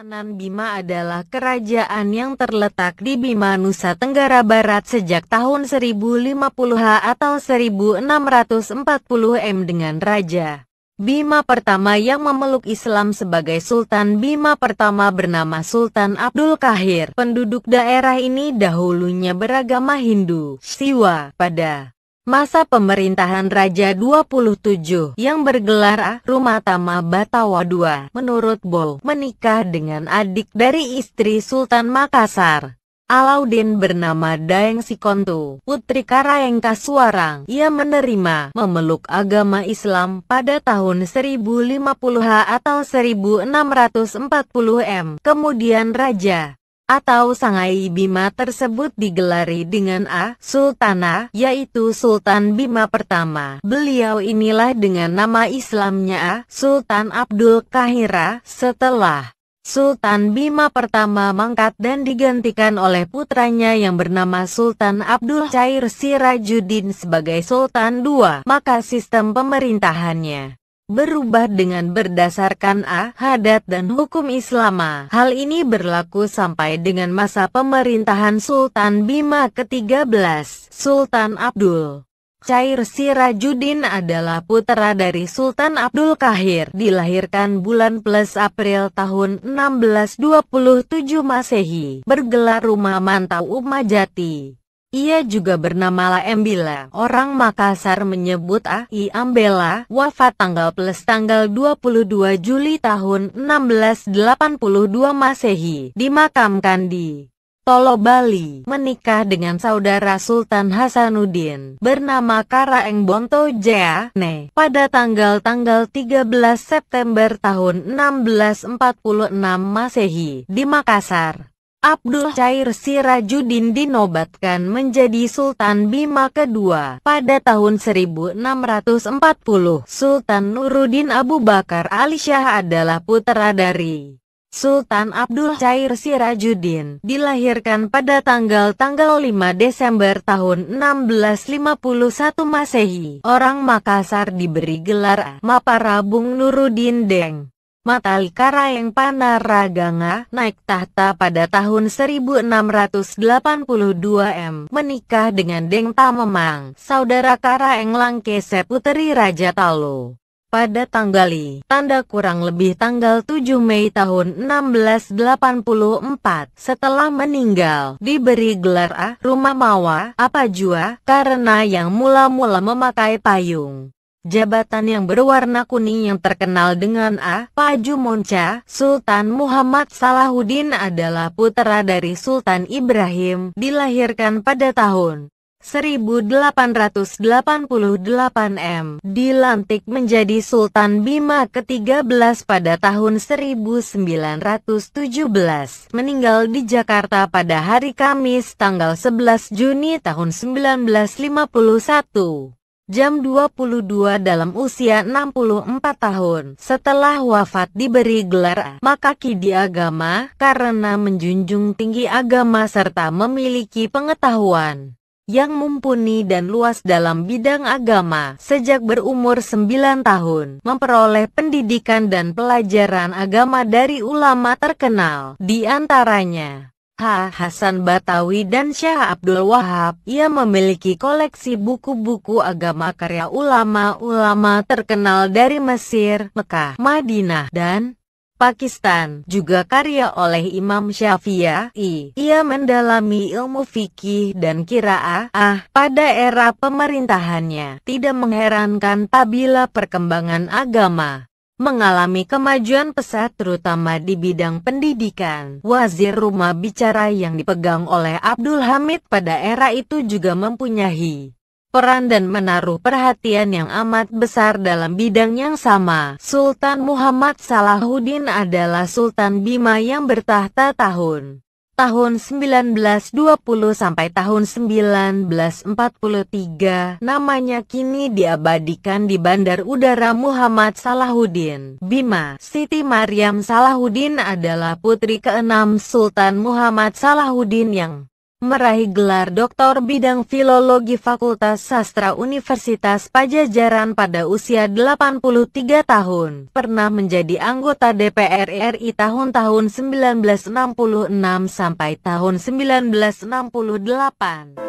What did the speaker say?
Kesultanan Bima adalah kerajaan yang terletak di Bima, Nusa Tenggara Barat sejak tahun 1050-H atau 1640 dengan Raja Bima pertama yang memeluk Islam sebagai Sultan Bima pertama bernama Sultan Abdul Qahir. Penduduk daerah ini dahulunya beragama Hindu, Siwa. Pada masa pemerintahan Raja 27 yang bergelar Rumatama Batawa II, menurut Bol, menikah dengan adik dari istri Sultan Makassar, Alauddin bernama Daeng Sikontu, putri Karaeng Kasuarang. Ia menerima memeluk agama Islam pada tahun 1050-H atau 1640 Kemudian Raja atau Sangai Bima tersebut digelari dengan Sultana, yaitu Sultan Bima pertama. Beliau inilah dengan nama Islamnya Sultan Abdul Qahir. Setelah Sultan Bima pertama mangkat dan digantikan oleh putranya yang bernama Sultan Abdul Qair Sirajuddin sebagai Sultan II, maka sistem pemerintahannya berubah dengan berdasarkan adat dan hukum Islam. Hal ini berlaku sampai dengan masa pemerintahan Sultan Bima ke-13. Sultan Abdul Qair Sirajuddin adalah putra dari Sultan Abdul Qahir, dilahirkan bulan Plus April tahun 1627 Masehi, bergelar Rumah Mantau Umajati. Ia juga bernama La Embila. Orang Makassar menyebut I Ambela, wafat tanggal Plus tanggal 22 Juli tahun 1682 Masehi, dimakamkan di Tolo, Bali. Menikah dengan saudara Sultan Hasanuddin, bernama Karaeng Bonto Jane, pada tanggal 13 September tahun 1646 Masehi, di Makassar. Abdul Qair Sirajuddin dinobatkan menjadi Sultan Bima kedua pada tahun 1640. Sultan Nuruddin Abu Bakar Ali Shah adalah putra dari Sultan Abdul Qair Sirajuddin, dilahirkan pada tanggal 5 Desember tahun 1651 Masehi. Orang Makassar diberi gelar Maparabung Nuruddin Deng Matali Karaeng Panaraganga, naik tahta pada tahun 1682 menikah dengan Deng Tamemang, saudara Karaeng Langkese puteri Raja Talo. Pada tanggal kurang lebih tanggal 7 Mei tahun 1684, setelah meninggal, diberi gelar Rumah Mawa Apajua, karena yang mula-mula memakai payung jabatan yang berwarna kuning yang terkenal dengan Paju Monca. Sultan Muhammad Salahuddin adalah putra dari Sultan Ibrahim, dilahirkan pada tahun 1888 dilantik menjadi Sultan Bima ke-13 pada tahun 1917, meninggal di Jakarta pada hari Kamis tanggal 11 Juni tahun 1951. Jam 22 dalam usia 64 tahun. Setelah wafat diberi gelar Makaki di agama, karena menjunjung tinggi agama serta memiliki pengetahuan yang mumpuni dan luas dalam bidang agama. Sejak berumur 9 tahun, memperoleh pendidikan dan pelajaran agama dari ulama terkenal, di antaranya Hasan Batawi dan Syah Abdul Wahab. Ia memiliki koleksi buku-buku agama karya ulama-ulama terkenal dari Mesir, Mekah, Madinah, dan Pakistan. Juga karya oleh Imam Syafi'i. Ia mendalami ilmu fikih dan qiraah pada era pemerintahannya. Tidak mengherankan apabila perkembangan agama mengalami kemajuan pesat terutama di bidang pendidikan. Wazir Rumah Bicara yang dipegang oleh Abdul Hamid pada era itu juga mempunyai peran dan menaruh perhatian yang amat besar dalam bidang yang sama. Sultan Muhammad Salahuddin adalah Sultan Bima yang bertahta tahun 1920 sampai tahun 1943. Namanya kini diabadikan di Bandar Udara Muhammad Salahuddin. Bima, Siti Maryam Salahuddin adalah putri ke-6 Sultan Muhammad Salahuddin yang meraih gelar doktor bidang filologi Fakultas Sastra Universitas Pajajaran pada usia 83 tahun. Pernah menjadi anggota DPR RI tahun-tahun 1966 sampai tahun 1968.